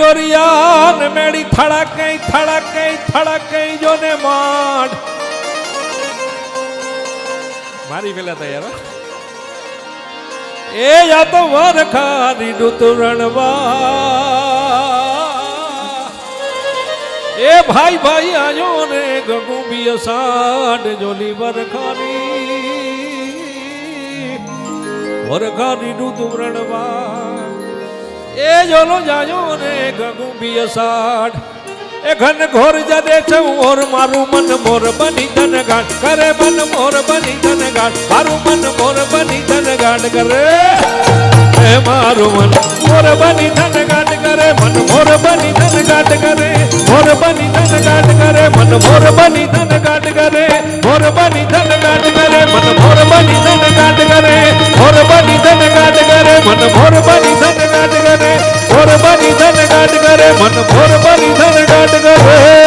જોરિયા ને મેળી થળકે જોને માડ મારી પેલા તૈયાર એ યા તો વરખાની ડુતરણવા એ ભાઈ ભાઈ આયો ને ગગુબી સાડ જોલી વરખાની ડુતરણવા એ જોલો જાયો ને ગગુબી સાડ એ ઘન ઘોર જદે છે ઓર મારું મન મોર બની ધન ગાંઠ કરે મન મોર બની ધન ગાંઠ મારું મન મોર બની ધન ગાંઠ કરે એ મારું મન મોર બની ધન ગાંઠ કરે મન મોર બની ધન ગાંઠ કરે મોર બની ધન ગાંઠ કરે મન મોર બની ધન ગાંઠ કરે મોર બની ધન ગાંઠ કરે મન મોર બની ધન ગાંઠ કરે મોર બની ધન ગાંઠ કરે મન મોર બની ધન ગાંઠ કરે મોર બની ધન ગાંઠ કરે મન મોર બની ધન ગાંઠ કરે